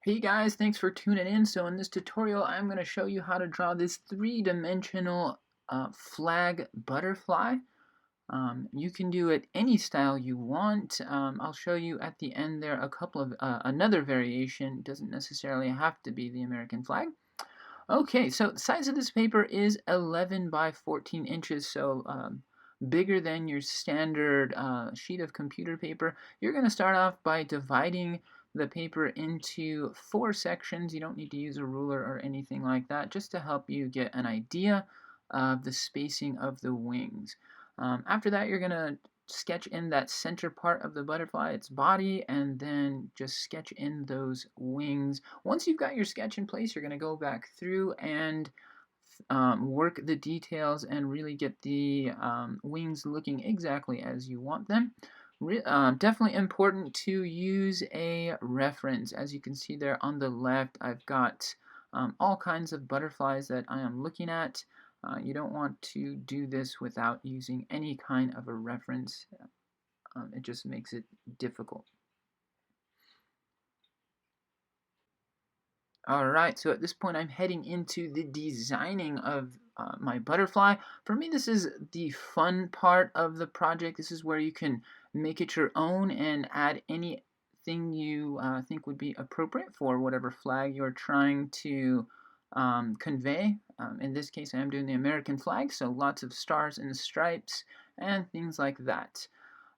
Hey guys, thanks for tuning in. So in this tutorial, I'm going to show you how to draw this three-dimensional flag butterfly. You can do it any style you want. I'll show you at the end there a couple of another variation. It doesn't necessarily have to be the American flag. Okay, so the size of this paper is 11 by 14 inches, so bigger than your standard sheet of computer paper. You're going to start off by dividing the paper into 4 sections. You don't need to use a ruler or anything like that, just to help you get an idea of the spacing of the wings. After that, you're going to sketch in that center part of the butterfly, its body, and then just sketch in those wings. Once you've got your sketch in place, you're going to go back through and work the details and really get the wings looking exactly as you want them. Definitely important to use a reference. As you can see there on the left, I've got all kinds of butterflies that I am looking at. You don't want to do this without using any kind of a reference. It just makes it difficult. Alright, so at this point I'm heading into the designing of my butterfly. For me, this is the fun part of the project. This is where you can make it your own and add anything you think would be appropriate for whatever flag you're trying to convey. In this case, I am doing the American flag, so lots of stars and stripes and things like that.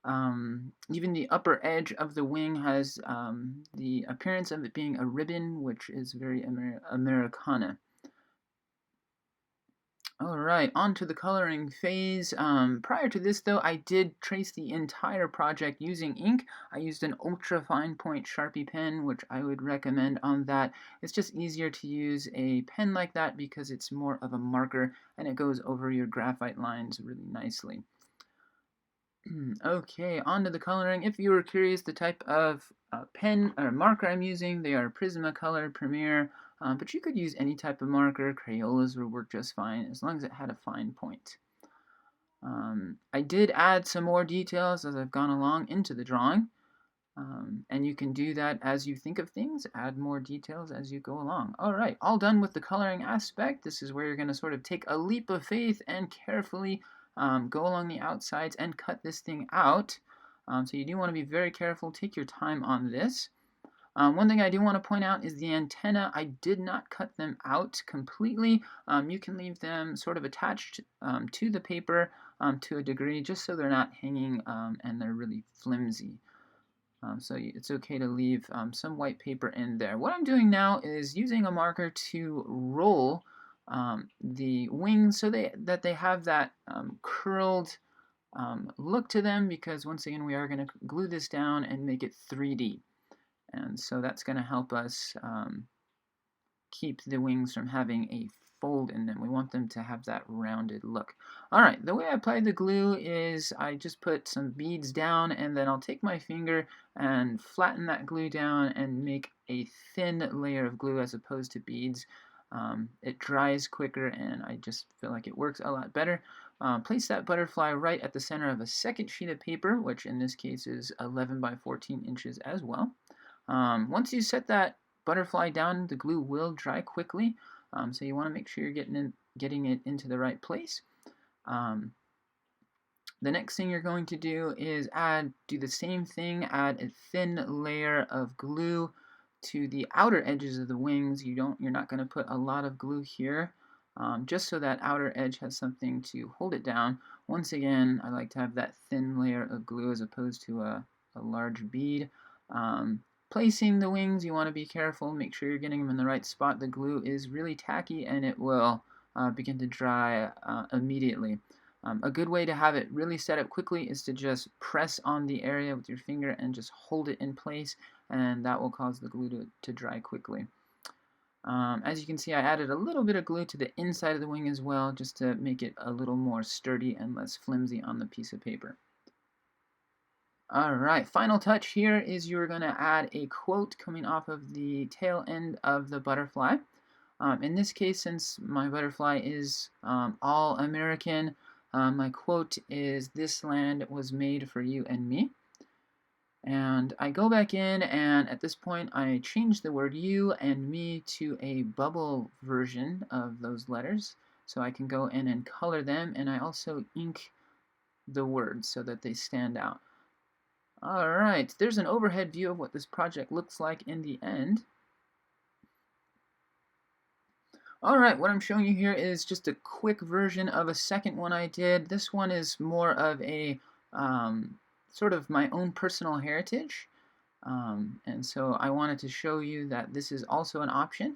Even the upper edge of the wing has the appearance of it being a ribbon, which is very Americana. Alright, on to the coloring phase. Prior to this though, I did trace the entire project using ink. I used an ultra fine point Sharpie pen, which I would recommend on that. It's just easier to use a pen like that because it's more of a marker and it goes over your graphite lines really nicely. Okay, on to the coloring. If you were curious the type of pen or marker I'm using, they are Prismacolor, Premier, but you could use any type of marker. Crayolas would work just fine as long as it had a fine point. I did add some more details as I've gone along into the drawing, and you can do that as you think of things, add more details as you go along. Alright, all done with the coloring aspect. This is where you're going to sort of take a leap of faith and carefully go along the outsides and cut this thing out. So you do want to be very careful, take your time on this. One thing I do want to point out is the antenna. I did not cut them out completely. You can leave them sort of attached to the paper to a degree, just so they're not hanging and they're really flimsy. So it's okay to leave some white paper in there. What I'm doing now is using a marker to roll the wings so that they have that curled look to them, because once again we are going to glue this down and make it 3D. And so that's going to help us keep the wings from having a fold in them. We want them to have that rounded look. Alright, the way I apply the glue is I just put some beads down, and then I'll take my finger and flatten that glue down and make a thin layer of glue as opposed to beads. It dries quicker and I just feel like it works a lot better. Place that butterfly right at the center of a second sheet of paper, which in this case is 11 by 14 inches as well. Once you set that butterfly down, the glue will dry quickly, so you want to make sure you're getting it into the right place. The next thing you're going to do is do the same thing, add a thin layer of glue to the outer edges of the wings. You're not going to put a lot of glue here, just so that outer edge has something to hold it down. Once again, I like to have that thin layer of glue as opposed to a large bead. Placing the wings, you want to be careful, make sure you're getting them in the right spot. The glue is really tacky and it will begin to dry immediately. A good way to have it really set up quickly is to just press on the area with your finger and just hold it in place, and that will cause the glue to dry quickly. As you can see, I added a little bit of glue to the inside of the wing as well, just to make it a little more sturdy and less flimsy on the piece of paper. Alright, final touch here is you're going to add a quote coming off of the tail end of the butterfly. In this case, since my butterfly is all American, my quote is, "This land was made for you and me." And I go back in, and at this point I change the word you and me to a bubble version of those letters. So I can go in and color them, and I also ink the words so that they stand out. Alright, there's an overhead view of what this project looks like in the end. Alright, what I'm showing you here is just a quick version of a second one I did. This one is more of a sort of my own personal heritage. And so I wanted to show you that this is also an option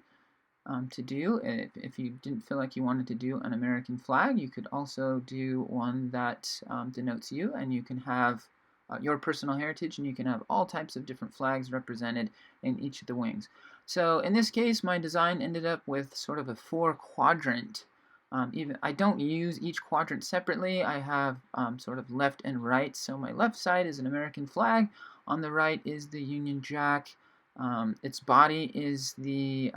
to do. If you didn't feel like you wanted to do an American flag, you could also do one that denotes you, and you can have your personal heritage, and you can have all types of different flags represented in each of the wings. So in this case, my design ended up with sort of a 4-quadrant. Even I don't use each quadrant separately. I have sort of left and right. So my left side is an American flag. On the right is the Union Jack. Its body is the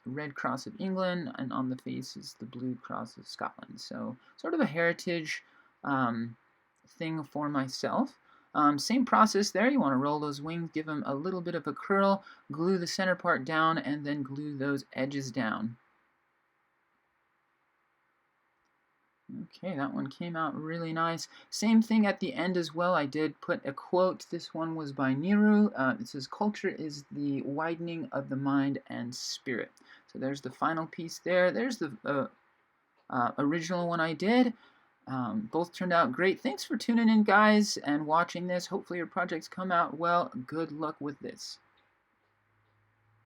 Red Cross of England, and on the face is the Blue Cross of Scotland. So sort of a heritage thing for myself. Same process there. You want to roll those wings, give them a little bit of a curl, glue the center part down, and then glue those edges down. Okay, that one came out really nice. Same thing at the end as well. I did put a quote. This one was by Nehru. It says, "Culture is the widening of the mind and spirit." So there's the final piece there. There's the original one I did. Both turned out great. Thanks for tuning in, guys, and watching this. Hopefully your projects come out well. Good luck with this.